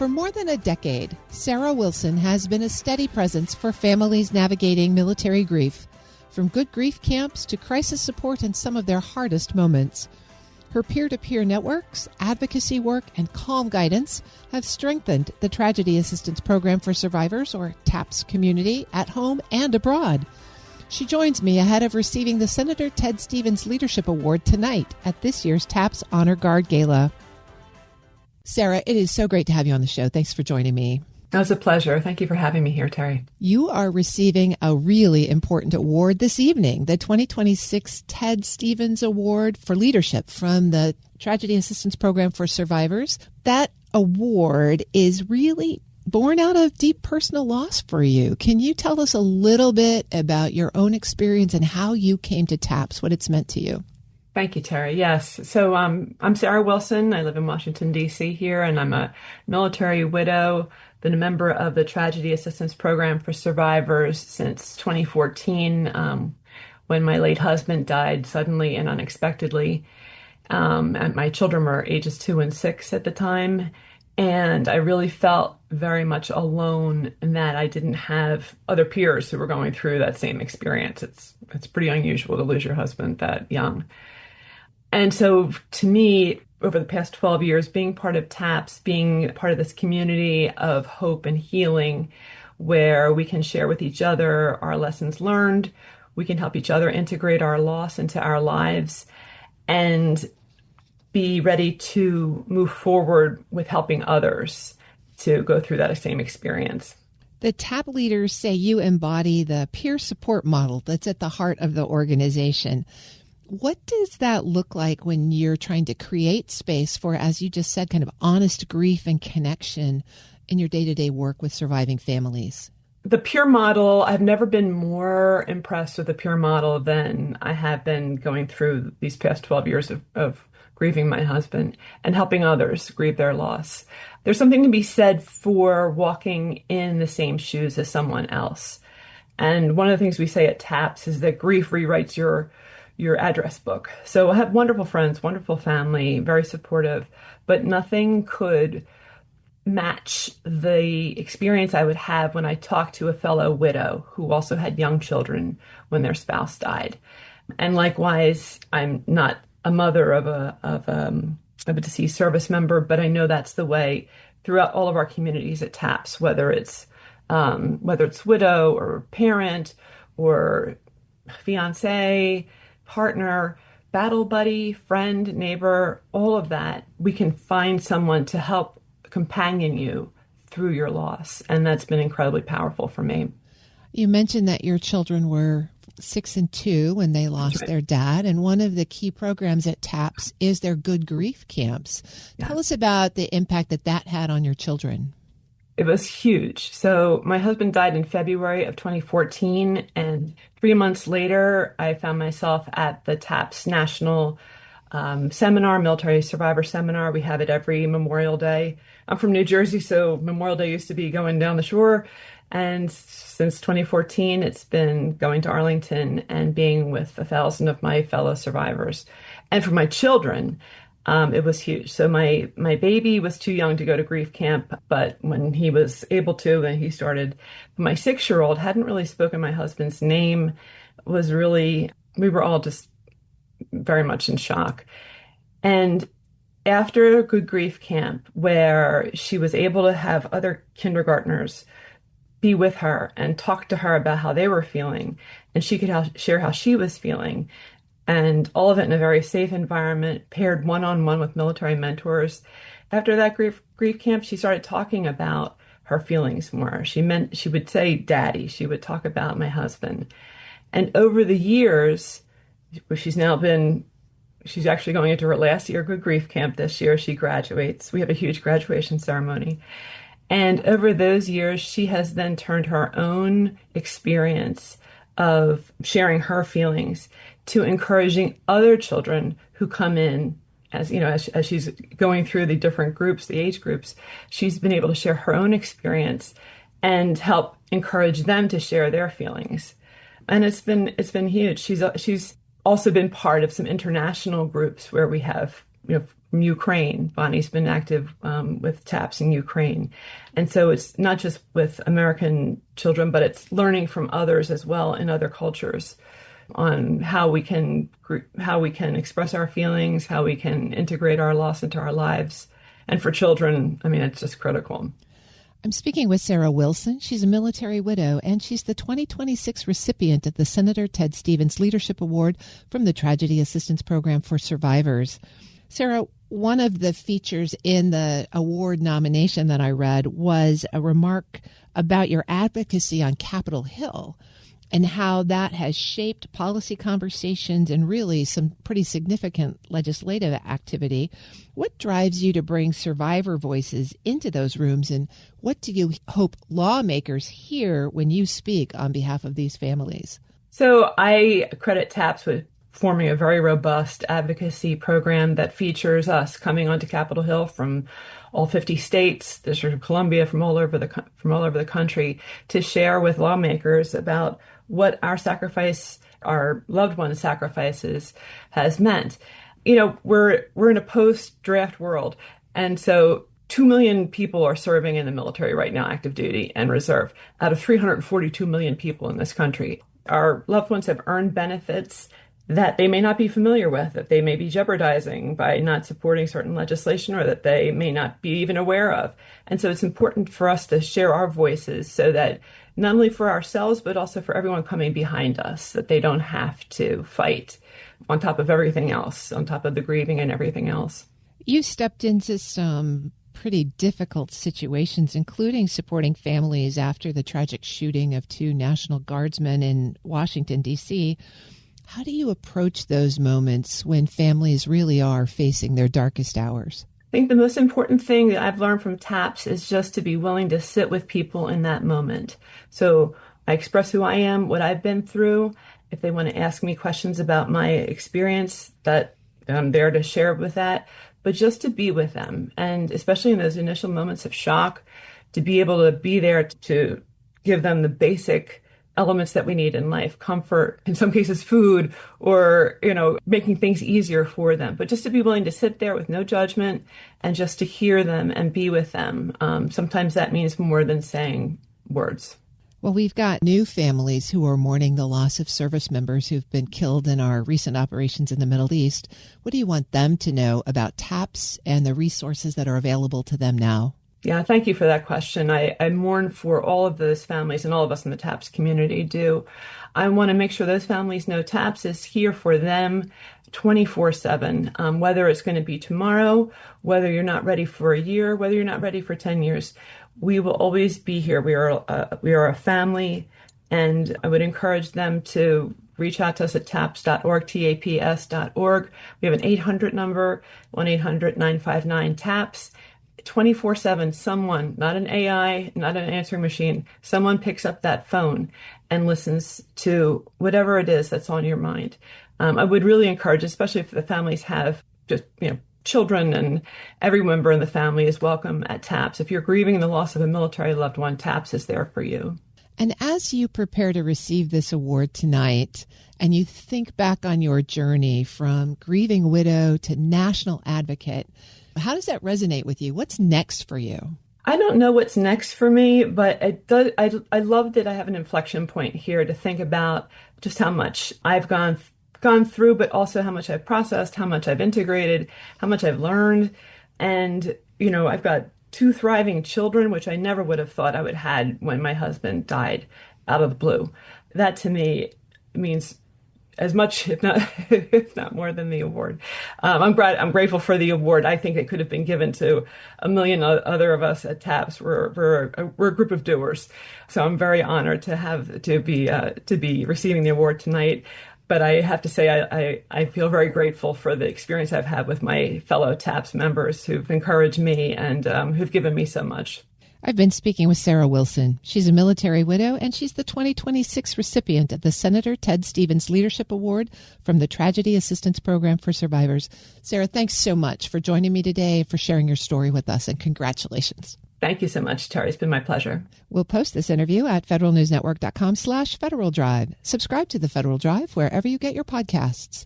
For more than a decade, Sara Wilson has been a steady presence for families navigating military grief, from good grief camps to crisis support in some of their hardest moments. Her peer-to-peer networks, advocacy work, and calm guidance have strengthened the Tragedy Assistance Program for Survivors, or TAPS, community at home and abroad. She joins me ahead of receiving the Senator Ted Stevens Leadership Award tonight at this year's TAPS Honor Guard Gala. Sara, it is so great to have you on the show. Thanks for joining me. That was a pleasure. Thank you for having me here, Terry. You are receiving a really important award this evening, the 2026 Ted Stevens Award for Leadership from the Tragedy Assistance Program for Survivors. That award is really born out of deep personal loss for you. Can you tell us a little bit about your own experience and how you came to TAPS, what it's meant to you? Thank you, Terry. Yes. So I'm Sara Wilson. I live in Washington, D.C. here, and I'm a military widow, been a member of the Tragedy Assistance Program for Survivors since 2014, when my late husband died suddenly and unexpectedly. And my children were ages 2 and 6 at the time. And I really felt very much alone in that I didn't have other peers who were going through that same experience. It's pretty unusual to lose your husband that young. And so to me, over the past 12 years, being part of TAPS, being part of this community of hope and healing, where we can share with each other our lessons learned, we can help each other integrate our loss into our lives, and be ready to move forward with helping others to go through that same experience. The TAP leaders say you embody the peer support model that's at the heart of the organization. What does that look like when you're trying to create space for, as you just said, kind of honest grief and connection in your day-to-day work with surviving families? The peer model, I've never been more impressed with the peer model than I have been going through these past 12 years of grieving my husband and helping others grieve their loss. There's something to be said for walking in the same shoes as someone else. And one of the things we say at TAPS is that grief rewrites your address book. So I have wonderful friends, wonderful family, very supportive, but nothing could match the experience I would have when I talked to a fellow widow who also had young children when their spouse died. And likewise, I'm not a mother of a deceased service member, but I know that's the way throughout all of our communities at TAPS, whether it's widow or parent or fiance, partner, battle buddy, friend, neighbor, all of that, we can find someone to help companion you through your loss. And that's been incredibly powerful for me. You mentioned that your children were 6 and 2 when they lost their dad. And one of the key programs at TAPS is their Good Grief camps. Yeah. Tell us about the impact that had on your children. It was huge. So my husband died in February of 2014, and 3 months later, I found myself at the TAPS National Seminar, Military Survivor Seminar. We have it every Memorial Day. I'm from New Jersey, so Memorial Day used to be going down the shore. And since 2014, it's been going to Arlington and being with 1,000 of my fellow survivors. And for my children, it was huge. So my baby was too young to go to grief camp, but when he was able to, and he started, my 6-year-old hadn't really spoken my husband's name, we were all just very much in shock. And after a Good Grief camp, where she was able to have other kindergartners be with her and talk to her about how they were feeling, and she could share how she was feeling, and all of it in a very safe environment, paired one-on-one with military mentors. After that grief camp, she started talking about her feelings more. She would say, "Daddy." She would talk about my husband. And over the years, she's actually going into her last year of Good Grief camp this year. She graduates. We have a huge graduation ceremony. And over those years, she has then turned her own experience of sharing her feelings to encouraging other children who come in as she's going through the different groups, the age groups. She's been able to share her own experience and help encourage them to share their feelings. And it's been huge. She's also been part of some international groups where we have from Ukraine. Bonnie's been active with TAPS in Ukraine. And so it's not just with American children, but it's learning from others as well in other cultures on how we can express our feelings, how we can integrate our loss into our lives. And for children, I mean, it's just critical. I'm speaking with Sara Wilson. She's a military widow, and she's the 2026 recipient of the Senator Ted Stevens Leadership Award from the Tragedy Assistance Program for Survivors. Sara, one of the features in the award nomination that I read was a remark about your advocacy on Capitol Hill and how that has shaped policy conversations and really some pretty significant legislative activity. What drives you to bring survivor voices into those rooms, and what do you hope lawmakers hear when you speak on behalf of these families? So I credit TAPS with forming a very robust advocacy program that features us coming onto Capitol Hill from all 50 states, District of Columbia, from all over the country, to share with lawmakers about what our sacrifice, our loved ones' sacrifices, has meant. We're in a post-draft world, and so 2 million people are serving in the military right now, active duty and reserve, out of 342 million people in this country. Our loved ones have earned benefits that they may not be familiar with, that they may be jeopardizing by not supporting certain legislation, or that they may not be even aware of. And so it's important for us to share our voices so that not only for ourselves, but also for everyone coming behind us, that they don't have to fight on top of everything else, on top of the grieving and everything else. You stepped into some pretty difficult situations, including supporting families after the tragic shooting of 2 National Guardsmen in Washington, D.C. How do you approach those moments when families really are facing their darkest hours? I think the most important thing that I've learned from TAPS is just to be willing to sit with people in that moment. So I express who I am, what I've been through. If they want to ask me questions about my experience, that I'm there to share with that, but just to be with them. And especially in those initial moments of shock, to be able to be there to give them the basic elements that we need in life, comfort, in some cases food, or, making things easier for them. But just to be willing to sit there with no judgment and just to hear them and be with them. Sometimes that means more than saying words. Well, we've got new families who are mourning the loss of service members who've been killed in our recent operations in the Middle East. What do you want them to know about TAPS and the resources that are available to them now? Yeah, thank you for that question. I mourn for all of those families, and all of us in the TAPS community do. I want to make sure those families know TAPS is here for them 24/7, whether it's going to be tomorrow, whether you're not ready for a year, whether you're not ready for 10 years. We will always be here. We are a family, and I would encourage them to reach out to us at taps.org, TAPS.org. We have an 800 number, 1-800-959-TAPS. 24/7, someone, not an AI, not an answering machine, someone picks up that phone and listens to whatever it is that's on your mind. I would really encourage, especially if the families have just, children, and every member in the family is welcome at TAPS. If you're grieving the loss of a military loved one, TAPS is there for you. And as you prepare to receive this award tonight, and you think back on your journey from grieving widow to national advocate, how does that resonate with you? What's next for you? I don't know what's next for me, but I love that I have an inflection point here to think about just how much I've gone through, but also how much I've processed, how much I've integrated, how much I've learned. And, I've got 2 thriving children, which I never would have thought I would have when my husband died out of the blue. That to me means as much, if not more than the award. I'm grateful for the award. I think it could have been given to a million other of us at TAPS. We're a group of doers. So I'm very honored to be receiving the award tonight. But I have to say, I feel very grateful for the experience I've had with my fellow TAPS members who've encouraged me and who've given me so much. I've been speaking with Sara Wilson. She's a military widow, and she's the 2026 recipient of the Senator Ted Stevens Leadership Award from the Tragedy Assistance Program for Survivors. Sara, thanks so much for joining me today, for sharing your story with us, and congratulations. Thank you so much, Terry. It's been my pleasure. We'll post this interview at federalnewsnetwork.com/Federal Drive. Subscribe to the Federal Drive wherever you get your podcasts.